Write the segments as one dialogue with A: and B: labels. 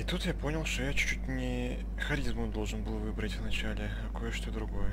A: И тут я понял, что я чуть-чуть не харизму должен был выбрать в начале, а кое-что другое.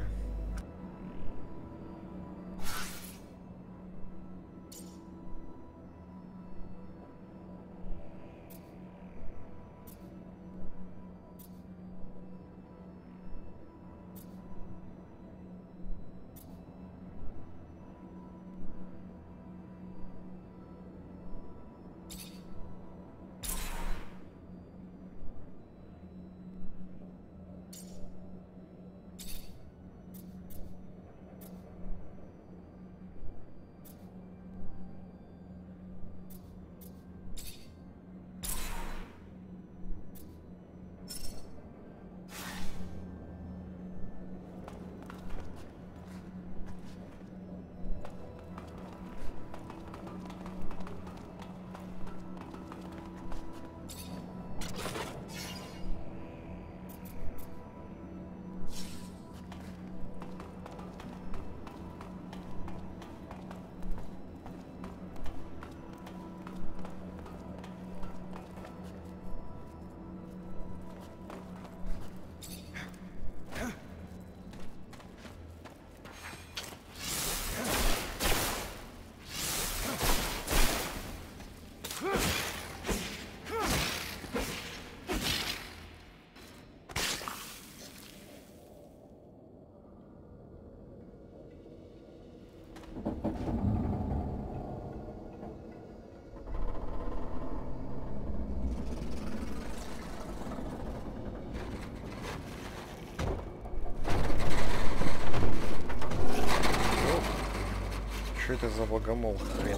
A: Что это за богомол хрен?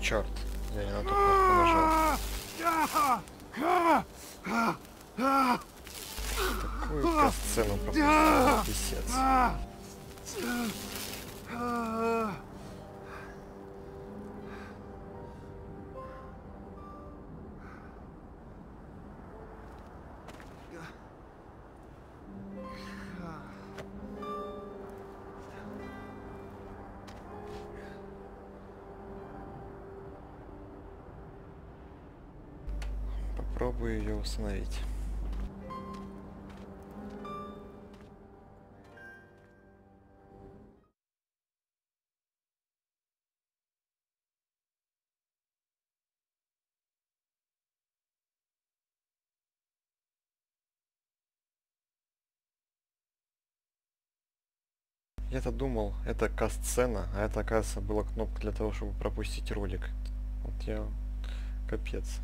A: Черт, я не на ту кнопку нажал. Такую касцену пропустил, писец. Попробую ее установить. Я-то думал, это касцена, а это, оказывается, была кнопка для того, чтобы пропустить ролик. Вот я... Капец.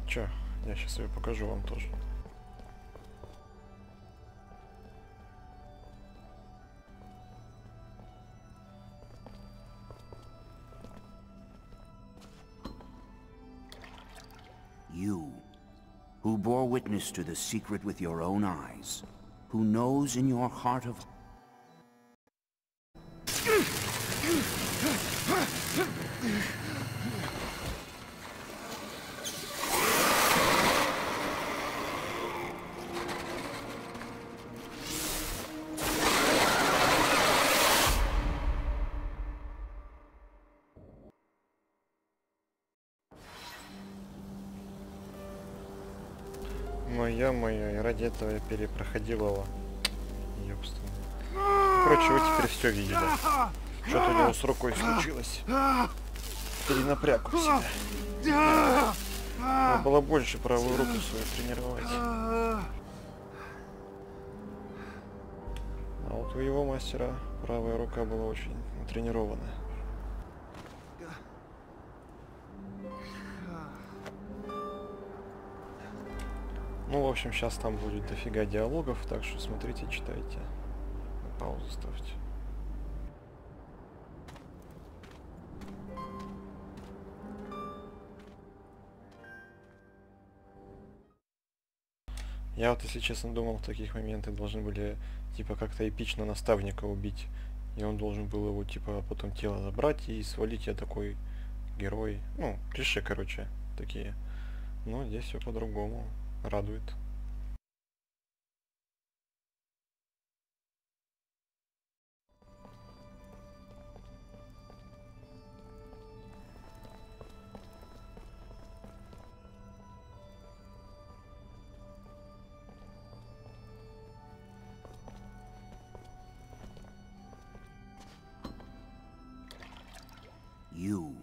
A: Ничего, я сейчас ее покажу вам тоже.
B: You, who bore witness to the secret with your own eyes, who knows in your heart of...
A: Моя, и ради этого я перепроходил его. Ёбственно. Короче, вы теперь все видели. Что-то у него с рукой случилось. Перенапряг у себя. Надо было больше правую руку свою тренировать. А вот у его мастера правая рука была очень натренирована. Ну, в общем, сейчас там будет дофига диалогов, так что смотрите, читайте. Паузу ставьте. Я вот, если честно, думал, в таких моментах должны были, типа, как-то эпично наставника убить. И он должен был его, типа, потом тело забрать и свалить. Я такой герой. Ну, клише, короче, такие. Но здесь все по-другому. Радует.
B: You,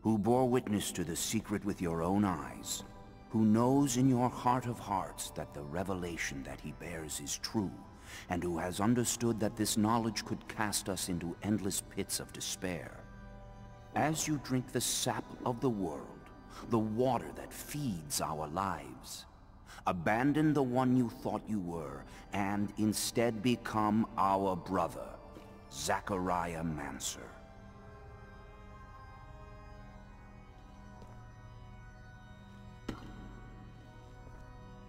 B: who bore witness to the secret with your own eyes, who knows in your heart of hearts that the revelation that he bears is true, and who has understood that this knowledge could cast us into endless pits of despair. As you drink the sap of the world, the water that feeds our lives, abandon the one you thought you were, and instead become our brother, Zachariah Mancer.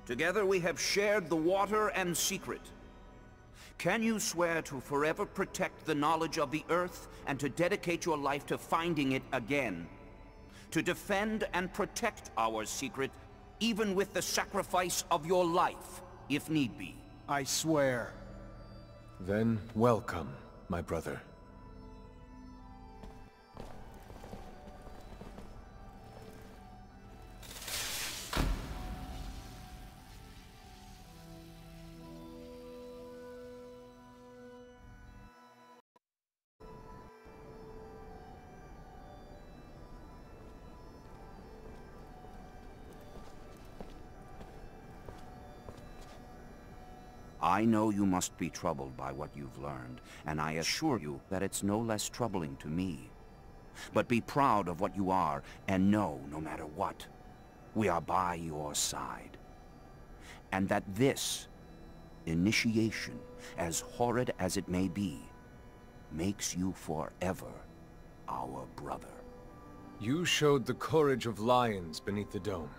B: Together we have shared the water and secret. Can you swear to forever protect the knowledge of the earth and to dedicate your life to finding it again? To defend and protect our secret, even with the sacrifice of your life, if need be?
C: I swear.
D: Then welcome, my brother.
B: I know you must be troubled by what you've learned, and I assure you that it's no less troubling to me. But be proud of what you are, and know, no matter what, we are by your side. And that this initiation, as horrid as it may be, makes you forever our brother.
D: You showed the courage of lions beneath the dome,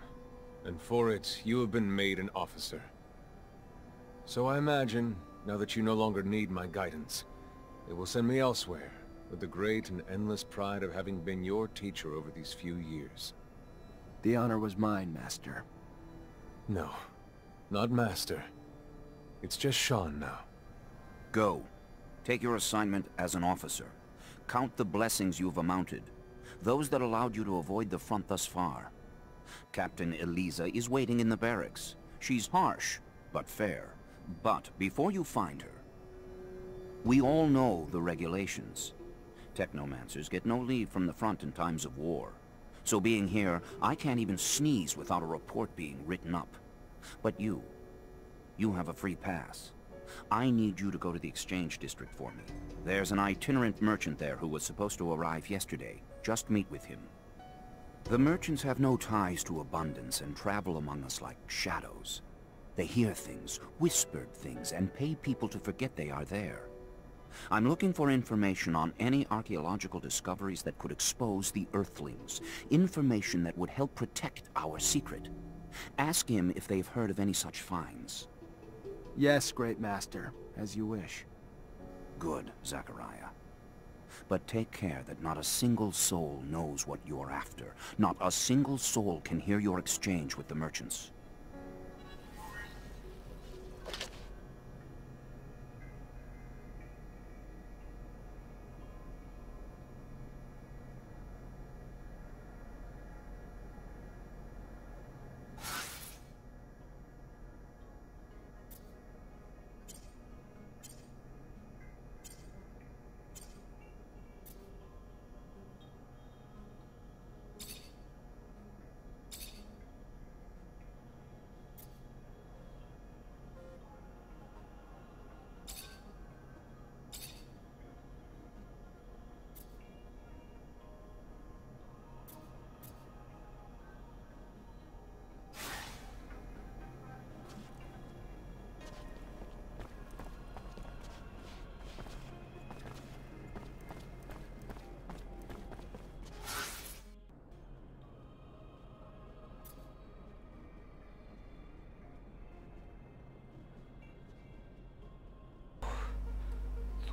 D: and for it, you have been made an officer. So I imagine, now that you no longer need my guidance, it will send me elsewhere, with the great and endless pride of having been your teacher over these few years.
C: The honor was mine, Master.
D: No, not Master. It's just Sean now.
B: Go. Take your assignment as an officer. Count the blessings you've amounted, those that allowed you to avoid the front thus far. Captain Eliza is waiting in the barracks. She's harsh, but fair. But before you find her, we all know the regulations. Technomancers get no leave from the front in times of war. So being here, I can't even sneeze without a report being written up. But you have a free pass. I need you to go to the exchange district for me. There's an itinerant merchant there who was supposed to arrive yesterday. Just meet with him. The merchants have no ties to abundance and travel among us like shadows. They hear things, whispered things, and pay people to forget they are there. I'm looking for information on any archaeological discoveries that could expose the Earthlings. Information that would help protect our secret. Ask him if they've heard of any such finds.
C: Yes, Great Master, as you wish.
B: Good, Zachariah. But take care that not a single soul knows what you're after. Not a single soul can hear your exchange with the merchants.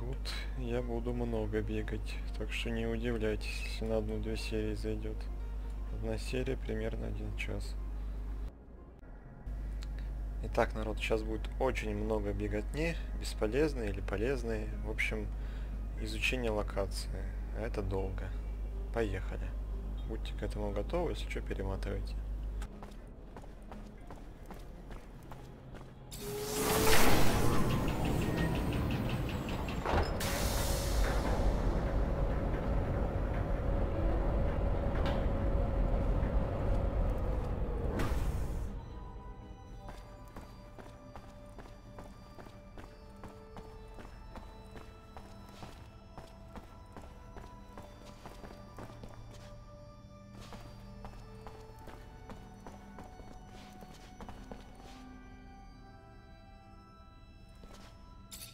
A: Тут я буду много бегать, так что не удивляйтесь, если на 1-2 серии зайдет. Одна серия примерно 1 час. Итак, народ, сейчас будет очень много беготни, бесполезные или полезные. В общем, изучение локации. А это долго. Поехали. Будьте к этому готовы, если что, перематывайте.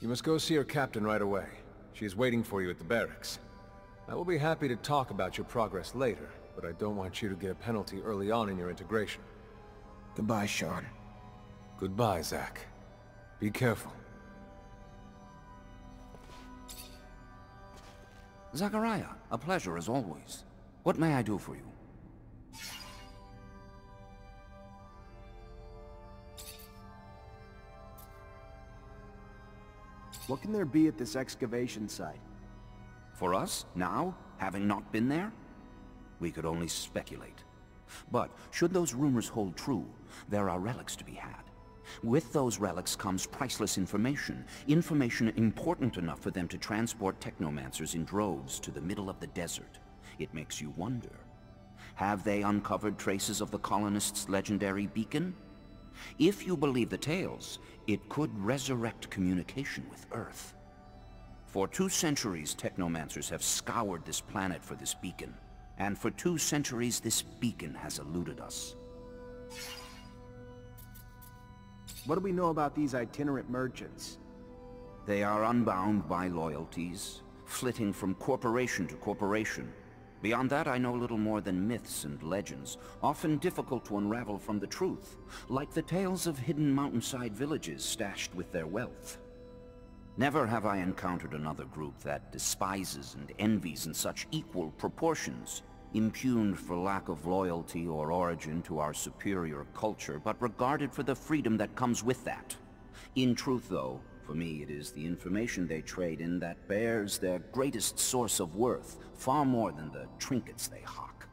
D: You must go see her captain right away. She is waiting for you at the barracks. I will be happy to talk about your progress later, but I don't want you to get a penalty early on in your integration.
C: Goodbye, Sean.
D: Goodbye, Zach. Be careful.
B: Zachariah, a pleasure as always. What may I do for you?
C: What can there be at this excavation site?
B: For us, now, having not been there? We could only speculate. But, should those rumors hold true, there are relics to be had. With those relics comes priceless information. Information important enough for them to transport Technomancers in droves to the middle of the desert. It makes you wonder. Have they uncovered traces of the colonists' legendary beacon? If you believe the tales, it could resurrect communication with Earth. For 2 centuries, Technomancers have scoured this planet for this beacon. And for 2 centuries, this beacon has eluded us.
C: What do we know about these itinerant merchants?
B: They are unbound by loyalties, flitting from corporation to corporation. Beyond that, I know little more than myths and legends, often difficult to unravel from the truth, like the tales of hidden mountainside villages stashed with their wealth. Never have I encountered another group that despises and envies in such equal proportions, impugned for lack of loyalty or origin to our superior culture, but regarded for the freedom that comes with that. In truth, though, for me it is the information they trade in that bears their greatest source of worth, far more than the trinkets they hawk.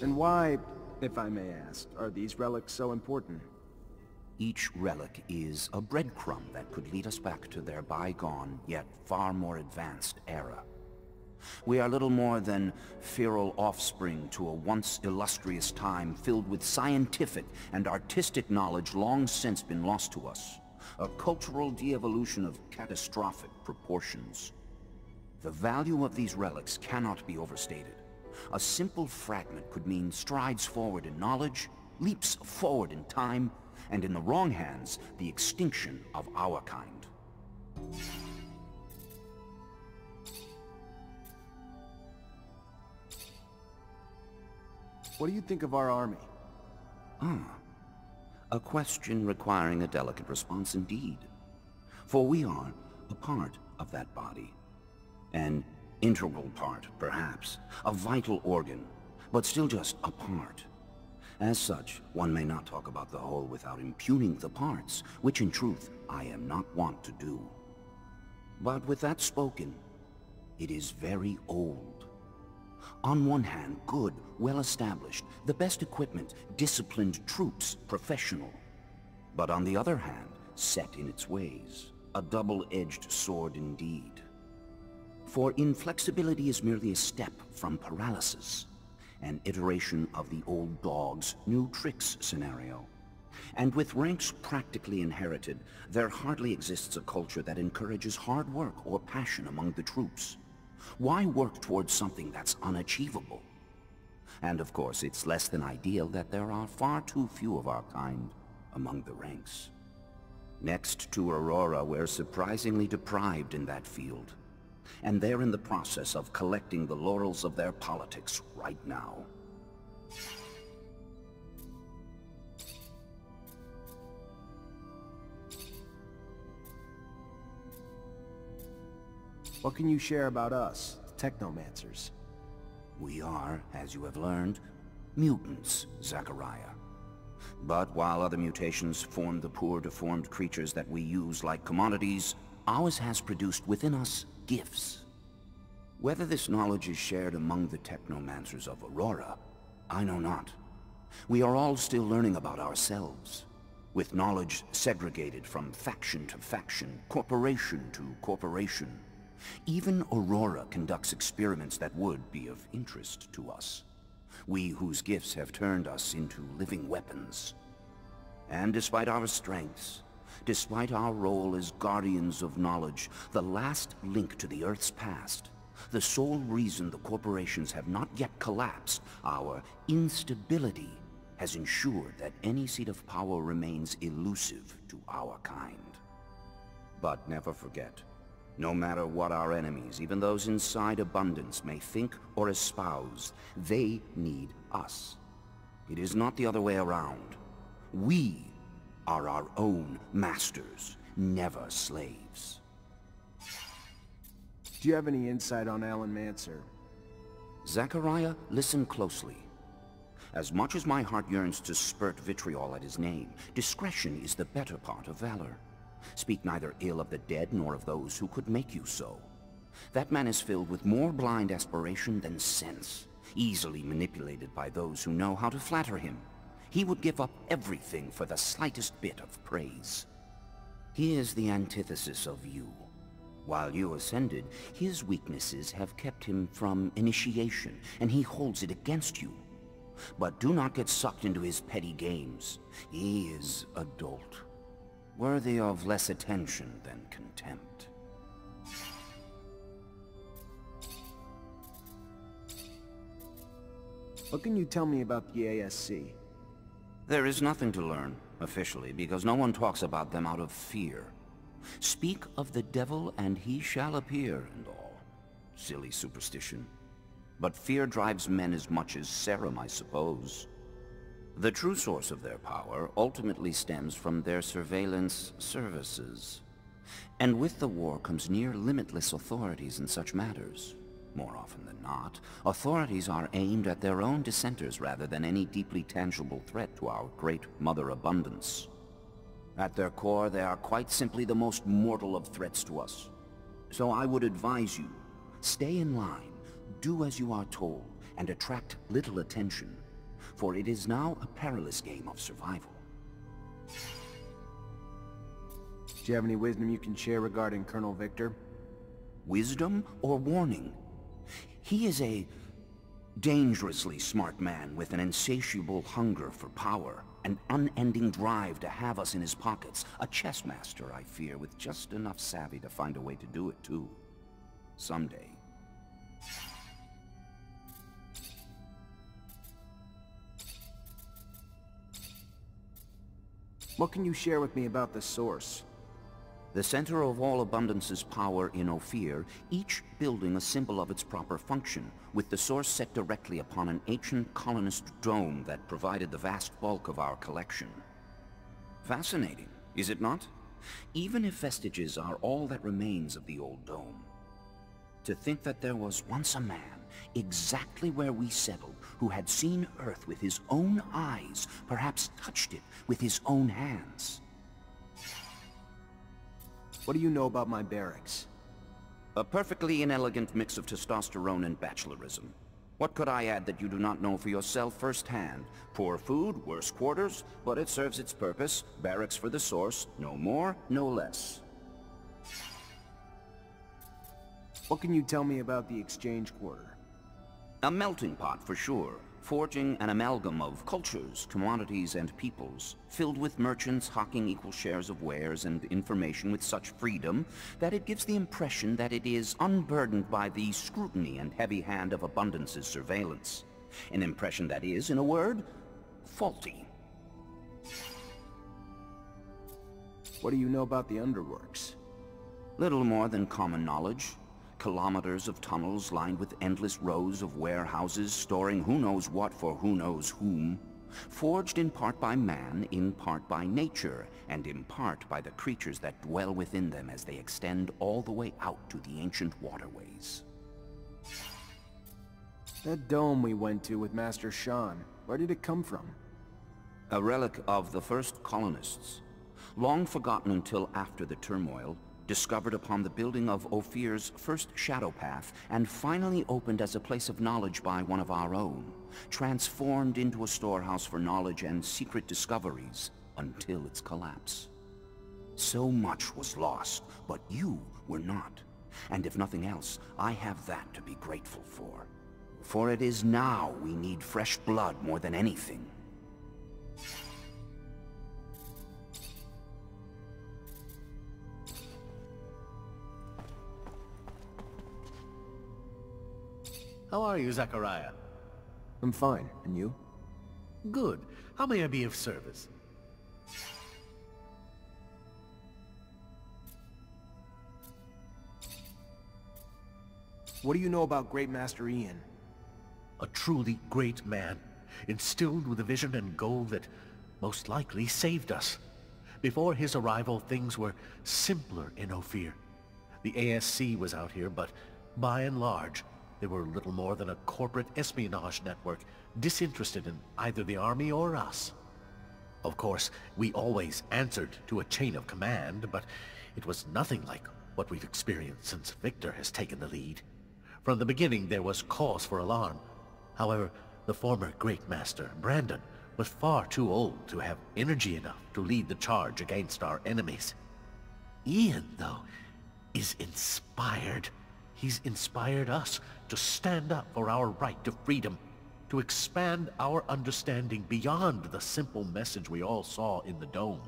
C: And why, if I may ask, are these relics so important?
B: Each relic is a breadcrumb that could lead us back to their bygone, yet far more advanced era. We are little more than feral offspring to a once illustrious time filled with scientific and artistic knowledge long since been lost to us. A cultural de-evolution of catastrophic proportions. The value of these relics cannot be overstated. A simple fragment could mean strides forward in knowledge, leaps forward in time, and in the wrong hands, the extinction of our kind.
C: What do you think of our army?
B: A question requiring a delicate response indeed. For we are a part of that body. An integral part, perhaps. A vital organ, but still just a part. As such, one may not talk about the whole without impugning the parts, which in truth I am not wont to do. But with that spoken, it is very old. On one hand, good, well-established, the best equipment, disciplined troops, professional. But on the other hand, set in its ways, a double-edged sword indeed. For inflexibility is merely a step from paralysis, an iteration of the old dog's new tricks scenario. And with ranks practically inherited, there hardly exists a culture that encourages hard work or passion among the troops. Why work towards something that's unachievable? And of course, it's less than ideal that there are far too few of our kind among the ranks. Next to Aurora, we're surprisingly deprived in that field. And they're in the process of collecting the laurels of their politics right now.
C: What can you share about us, Technomancers?
B: We are, as you have learned, mutants, Zachariah. But while other mutations form the poor, deformed creatures that we use like commodities, ours has produced within us gifts. Whether this knowledge is shared among the Technomancers of Aurora, I know not. We are all still learning about ourselves, with knowledge segregated from faction to faction, corporation to corporation. Even Aurora conducts experiments that would be of interest to us. We whose gifts have turned us into living weapons. And despite our strengths, despite our role as guardians of knowledge, the last link to the Earth's past, the sole reason the corporations have not yet collapsed, our instability has ensured that any seat of power remains elusive to our kind. But never forget, no matter what our enemies, even those inside abundance, may think or espouse, they need us. It is not the other way around. We are our own masters, never slaves.
C: Do you have any insight on Mancer?
B: Zachariah, listen closely. As much as my heart yearns to spurt vitriol at his name, discretion is the better part of valor. Speak neither ill of the dead nor of those who could make you so. That man is filled with more blind aspiration than sense, easily manipulated by those who know how to flatter him. He would give up everything for the slightest bit of praise. He is the antithesis of you. While you ascended, his weaknesses have kept him from initiation, and he holds it against you. But do not get sucked into his petty games. He is a dolt, worthy of less attention than contempt.
C: What can you tell me about the ASC?
B: There is nothing to learn, officially, because no one talks about them out of fear. Speak of the devil and he shall appear and all. Silly superstition. But fear drives men as much as serum, I suppose. The true source of their power ultimately stems from their surveillance services. And with the war comes near limitless authorities in such matters. More often than not, authorities are aimed at their own dissenters rather than any deeply tangible threat to our great Mother Abundance. At their core, they are quite simply the most mortal of threats to us. So I would advise you, stay in line, do as you are told, and attract little attention, for it is now a perilous game of survival.
C: Do you have any wisdom you can share regarding Colonel Victor?
B: Wisdom or warning? He is a dangerously smart man with an insatiable hunger for power, an unending drive to have us in his pockets. A chess master, I fear, with just enough savvy to find a way to do it too. Someday.
C: What can you share with me about the source?
B: The center of all Abundance's power in Ophir, each building a symbol of its proper function, with the source set directly upon an ancient colonist dome that provided the vast bulk of our collection. Fascinating, is it not? Even if vestiges are all that remains of the old dome. To think that there was once a man, exactly where we settled, who had seen Earth with his own eyes, perhaps touched it with his own hands.
C: What do you know about my barracks?
B: A perfectly inelegant mix of testosterone and bachelorism. What could I add that you do not know for yourself firsthand? Poor food, worse quarters, but it serves its purpose. Barracks for the source, no more, no less.
C: What can you tell me about the exchange quarter?
B: A melting pot for sure, forging an amalgam of cultures, commodities, and peoples, filled with merchants hawking equal shares of wares and information with such freedom that it gives the impression that it is unburdened by the scrutiny and heavy hand of Abundance's surveillance. An impression that is, in a word, faulty.
C: What do you know about the underworks?
B: Little more than common knowledge. Kilometers of tunnels lined with endless rows of warehouses storing who knows what for who knows whom. Forged in part by man, in part by nature, and in part by the creatures that dwell within them as they extend all the way out to the ancient waterways.
C: That dome we went to with Master Shan, where did it come from?
B: A relic of the first colonists. Long forgotten until after the turmoil, discovered upon the building of Ophir's first shadow path, and finally opened as a place of knowledge by one of our own, transformed into a storehouse for knowledge and secret discoveries, until its collapse. So much was lost, but you were not. And if nothing else, I have that to be grateful for. For it is now we need fresh blood more than anything.
E: How are you, Zachariah?
C: I'm fine, and you?
E: Good. How may I be of service?
C: What do you know about Great Master Ian?
E: A truly great man, instilled with a vision and goal that most likely saved us. Before his arrival, things were simpler in Ophir. The ASC was out here, but by and large, they were little more than a corporate espionage network, disinterested in either the army or us. Of course, we always answered to a chain of command, but it was nothing like what we've experienced since Victor has taken the lead. From the beginning, there was cause for alarm. However, the former Great Master, Brandon, was far too old to have energy enough to lead the charge against our enemies. Ian, though, is inspired. He's inspired us to stand up for our right to freedom, to expand our understanding beyond the simple message we all saw in the dome.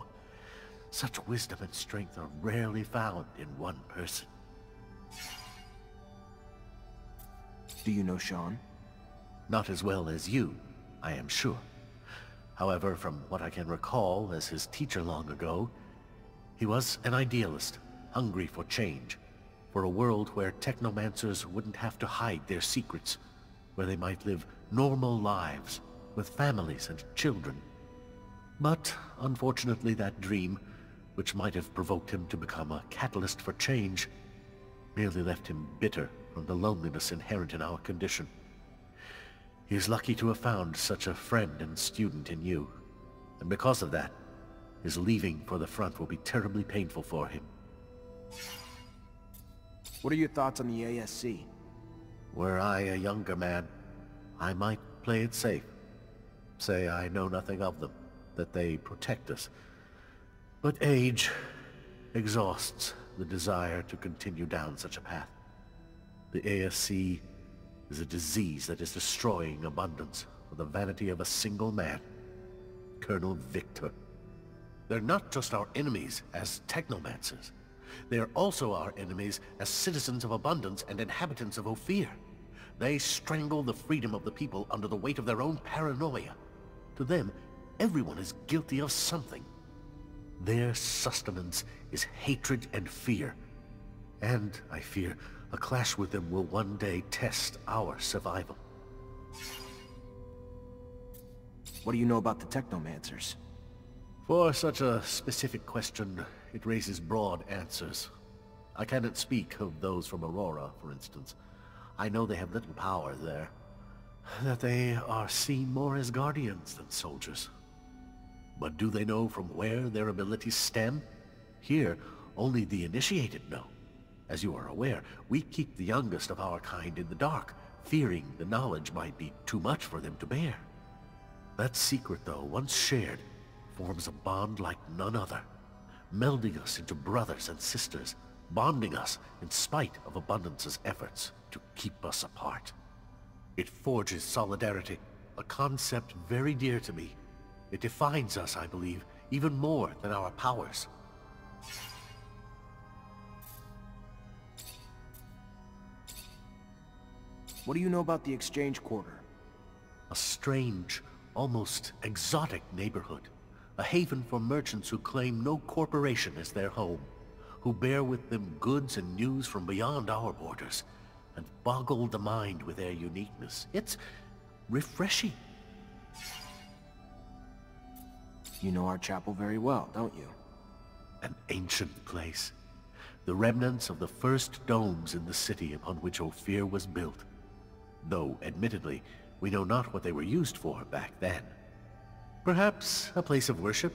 E: Such wisdom and strength are rarely found in one person.
C: Do you know Shan?
E: Not as well as you, I am sure. However, from what I can recall as his teacher long ago, he was an idealist, hungry for change, for a world where technomancers wouldn't have to hide their secrets, where they might live normal lives with families and children. But unfortunately that dream, which might have provoked him to become a catalyst for change, merely left him bitter from the loneliness inherent in our condition. He is lucky to have found such a friend and student in you, and because of that, his leaving for the front will be terribly painful for him.
C: What are your thoughts on the ASC?
E: Were I a younger man, I might play it safe. Say I know nothing of them, that they protect us. But age exhausts the desire to continue down such a path. The ASC is a disease that is destroying abundance for the vanity of a single man, Colonel Victor. They're not just our enemies as technomancers. They are also our enemies as citizens of abundance and inhabitants of Ophir. They strangle the freedom of the people under the weight of their own paranoia. To them, everyone is guilty of something. Their sustenance is hatred and fear. And, I fear, a clash with them will one day test our survival.
C: What do you know about the Technomancers?
E: For such a specific question, it raises broad answers. I cannot speak of those from Aurora, for instance. I know they have little power there. That they are seen more as guardians than soldiers. But do they know from where their abilities stem? Here, only the initiated know. As you are aware, we keep the youngest of our kind in the dark, fearing the knowledge might be too much for them to bear. That secret, though, once shared, forms a bond like none other, melding us into brothers and sisters, bonding us in spite of Abundance's efforts to keep us apart. It forges solidarity, a concept very dear to me. It defines us, I believe, even more than our powers.
C: What do you know about the Exchange Quarter?
E: A strange, almost exotic neighborhood. A haven for merchants who claim no corporation as their home, who bear with them goods and news from beyond our borders, and boggle the mind with their uniqueness. It's refreshing.
C: You know our chapel very well, don't you?
E: An ancient place. The remnants of the first domes in the city upon which Ophir was built. Though, admittedly, we know not what they were used for back then. Perhaps a place of worship,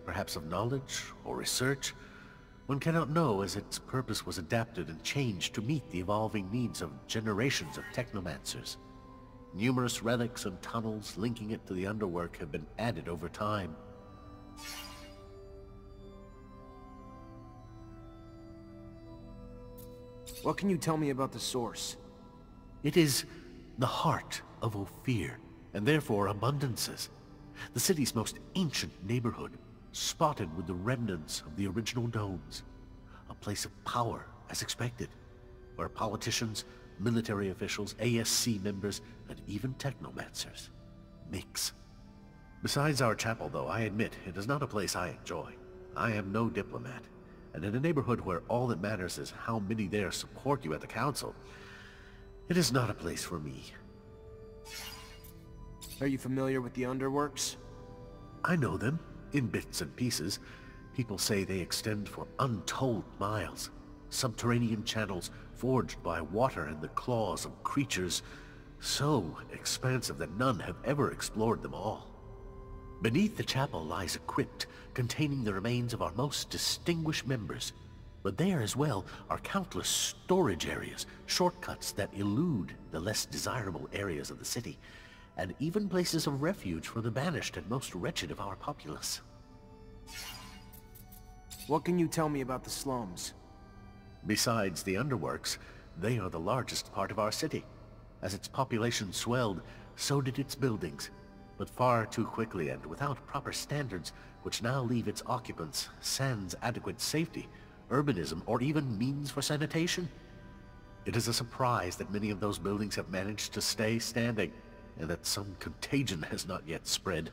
E: perhaps of knowledge or research. One cannot know, as its purpose was adapted and changed to meet the evolving needs of generations of technomancers. Numerous relics and tunnels linking it to the underwork have been added over time.
C: What can you tell me about the source?
E: It is the heart of Ophir, and therefore Abundance's. The city's most ancient neighborhood, spotted with the remnants of the original domes. A place of power, as expected, where politicians, military officials, ASC members, and even technomancers mix. Besides our chapel, though, I admit it is not a place I enjoy. I am no diplomat, and in a neighborhood where all that matters is how many there support you at the council, it is not a place for me.
C: Are you familiar with the underworks?
E: I know them, in bits and pieces. People say they extend for untold miles. Subterranean channels forged by water and the claws of creatures so expansive that none have ever explored them all. Beneath the chapel lies a crypt containing the remains of our most distinguished members. But there as well are countless storage areas, shortcuts that elude the less desirable areas of the city, and even places of refuge for the banished and most wretched of our populace.
C: What can you tell me about the slums?
E: Besides the underworks, they are the largest part of our city. As its population swelled, so did its buildings, but far too quickly and without proper standards, which now leave its occupants sans adequate safety, urbanism, or even means for sanitation. It is a surprise that many of those buildings have managed to stay standing, and that some contagion has not yet spread.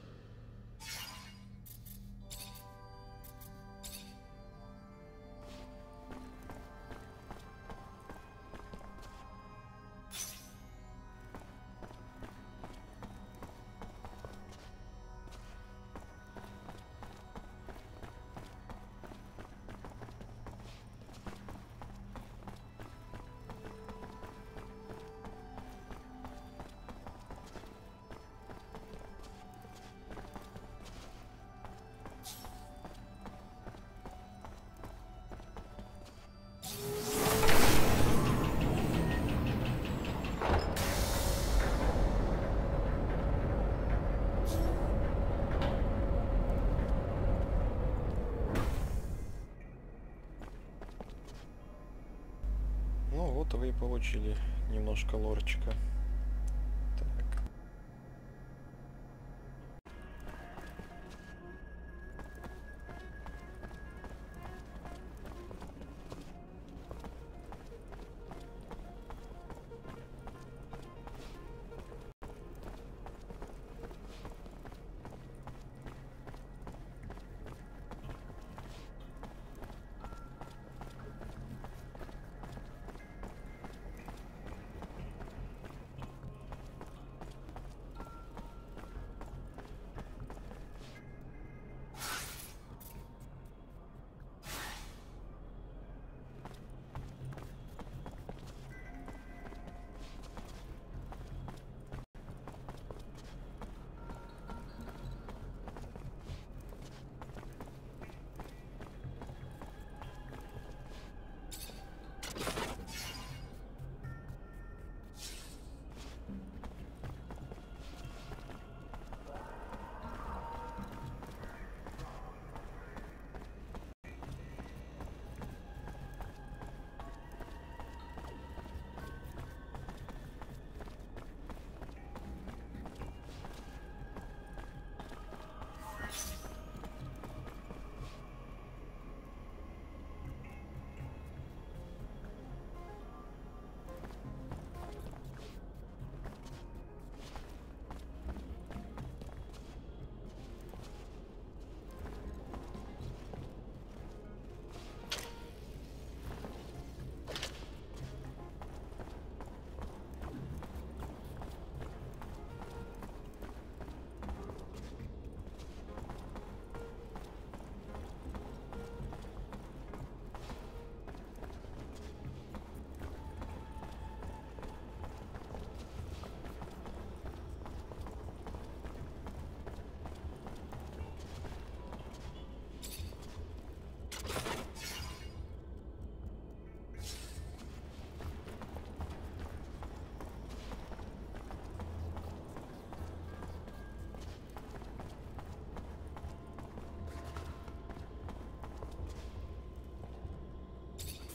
A: Ну вот вы и получили немножко лорчика. Так.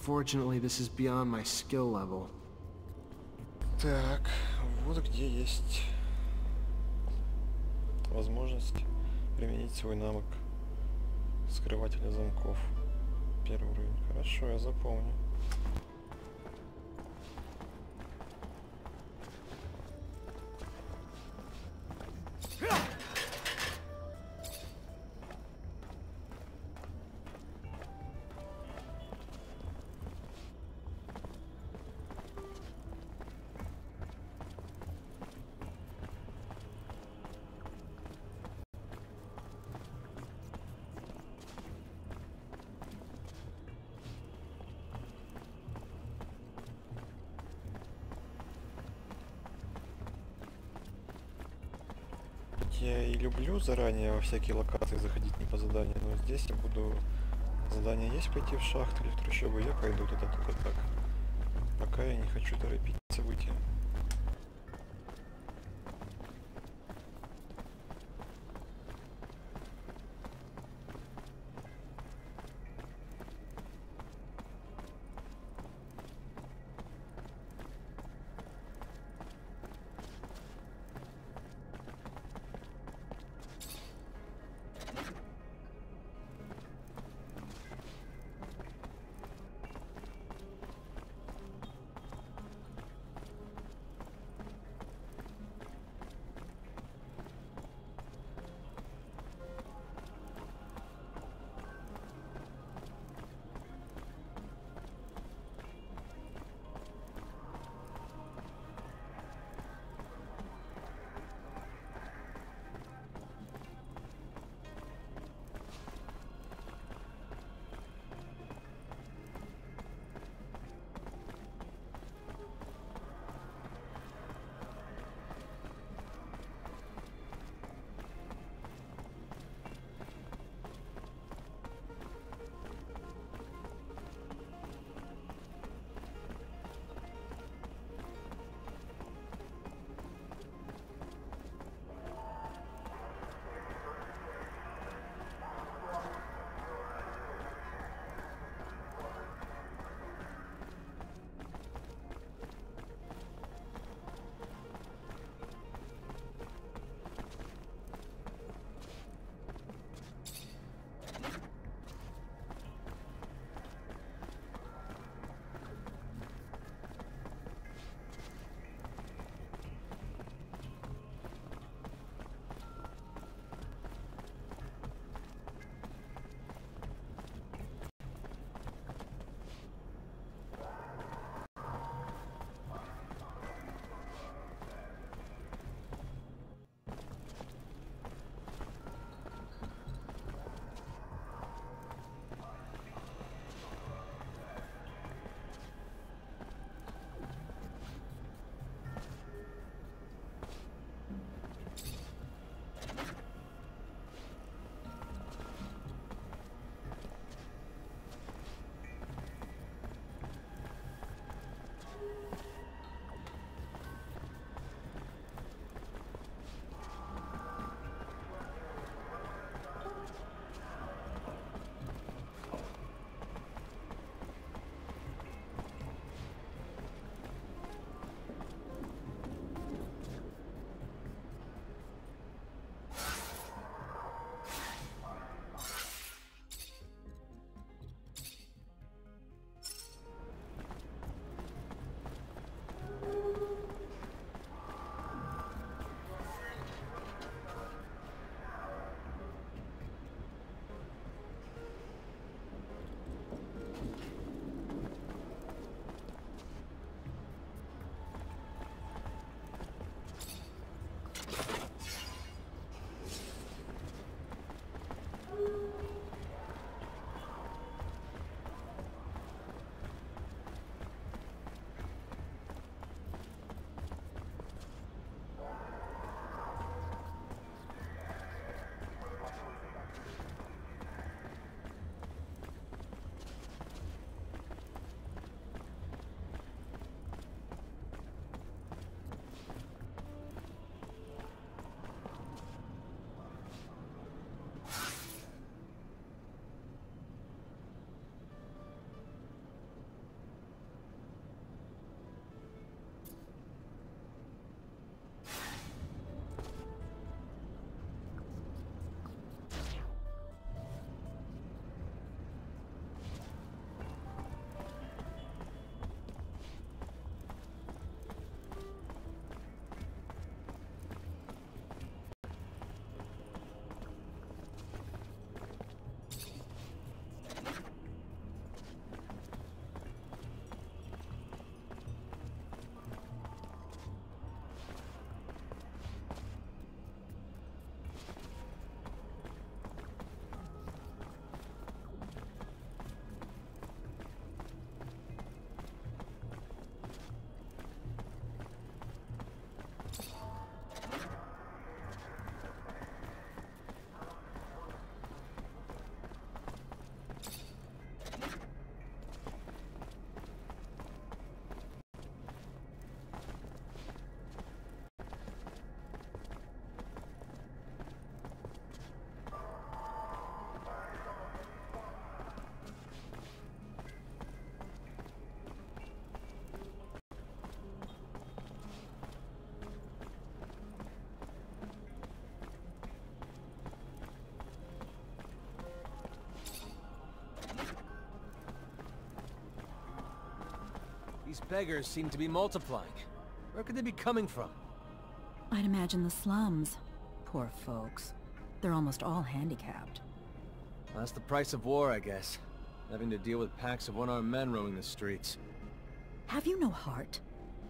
C: Fortunately, this is beyond my skill level.
A: Так, вот где есть возможность применить свой навык скрывателя замков. Первый уровень. Хорошо, я запомню. Я и люблю заранее во всякие локации заходить не по заданию, но здесь я буду... Задание есть пойти в шахту или в трущобы, я пойду туда только так. Пока я не хочу торопить события.
D: These beggars seem to be multiplying. Where could they be coming from?
F: I'd imagine the slums. Poor folks. They're almost all handicapped.
D: Well, that's the price of war, I guess. Having to deal with packs of one-armed men roaming the streets.
F: Have you no heart?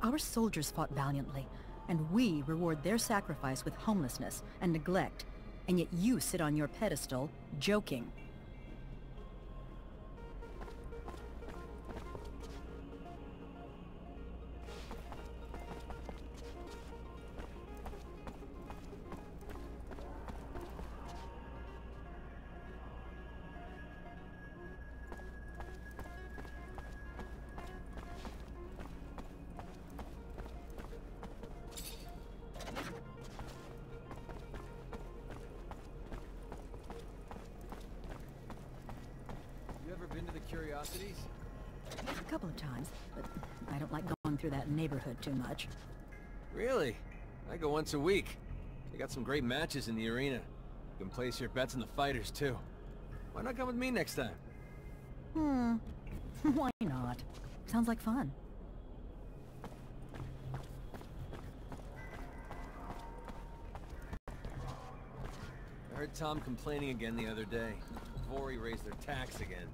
F: Our soldiers fought valiantly, and we reward their sacrifice with homelessness and neglect, and yet you sit on your pedestal, joking.
D: Been to the Curiosities?
F: A couple of times, but I don't like going through that neighborhood too much.
D: Really? I go once a week. They got some great matches in the arena. You can place your bets on the fighters, too. Why not come with me next time?
F: Why not? Sounds like fun.
D: I heard Tom complaining again the other day. Vori raised their tax again.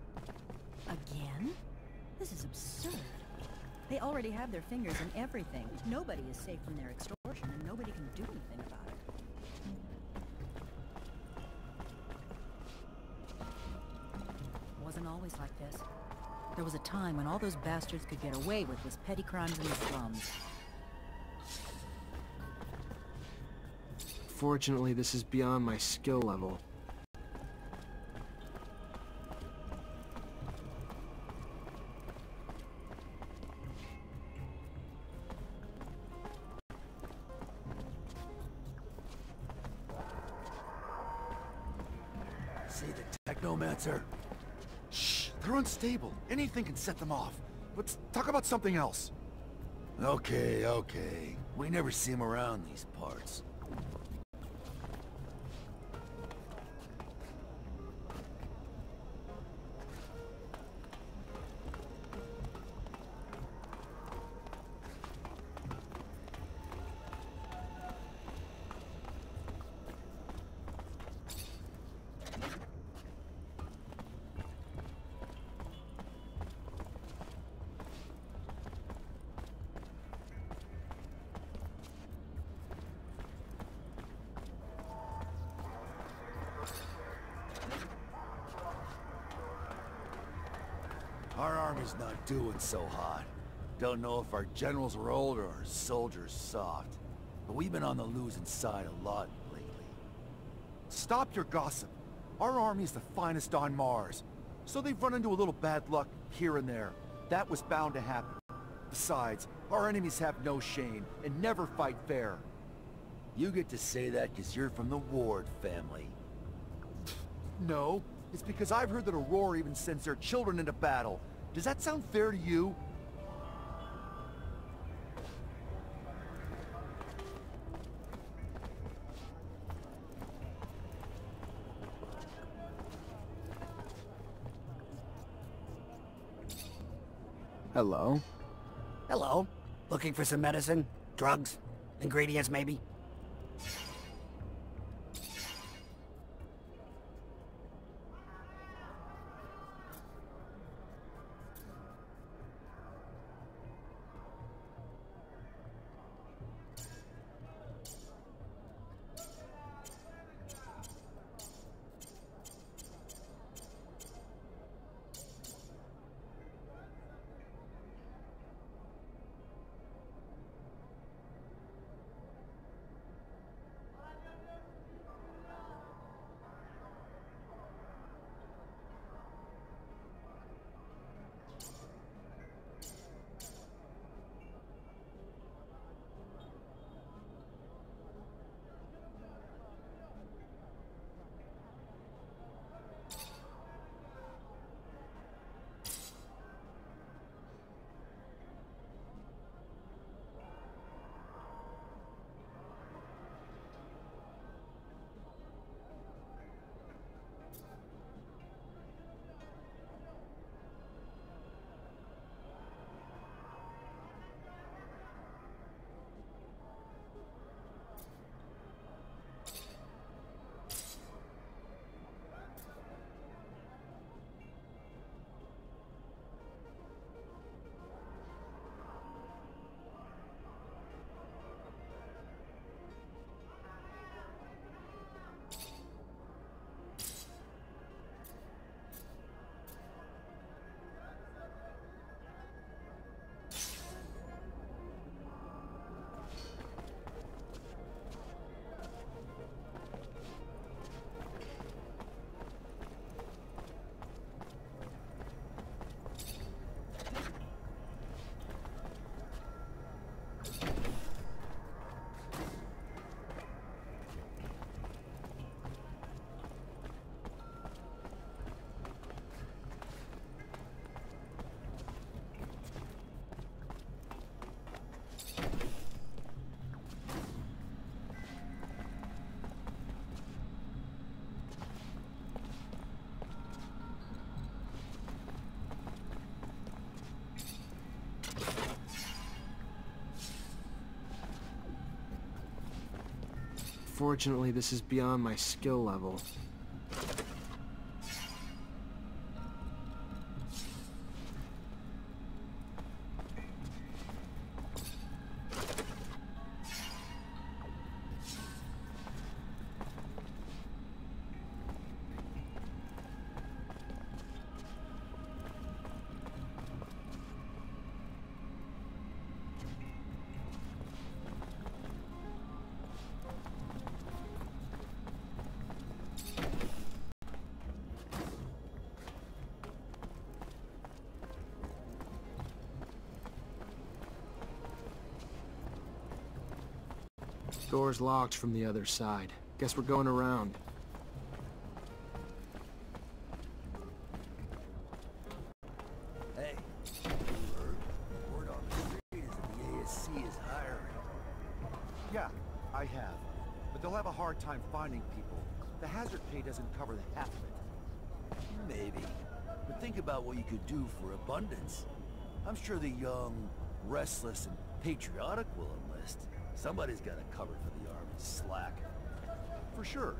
F: Again? This is absurd. They already have their fingers in everything. Nobody is safe from their extortion, and nobody can do anything about it. Wasn't always like this. There was a time when all those bastards could get away with was petty crimes in the slums.
C: Fortunately, this is beyond my skill level.
G: See the Technomancer? Shh, they're unstable. Anything can set them off. Let's talk about something else. Okay, okay. We never see him around these parts. Our army's not doing so hot. Don't know if our generals are old or our soldiers soft. But we've been on the losing side a lot lately. Stop your gossip. Our army's the finest on Mars. So they've run into a little bad luck here and there. That was bound to happen. Besides, our enemies have no shame and never fight fair. You get to say that because you're from the Ward family. No, it's because I've heard that Aurora even sends their children into battle. Does that sound fair to you?
C: Hello?
H: Hello. Looking for some medicine? Drugs? Ingredients, maybe?
C: Unfortunately, this is beyond my skill level. Door's locked from the other side. Guess we're going around.
G: Hey, word on the street is that the ASC is hiring. Yeah, I have. But they'll have a hard time finding people. The hazard pay doesn't cover the half of it. Maybe. But think about what you could do for abundance. I'm sure the young, restless, and patriotic will enlist. Somebody's got to cover for the army's slack. For sure.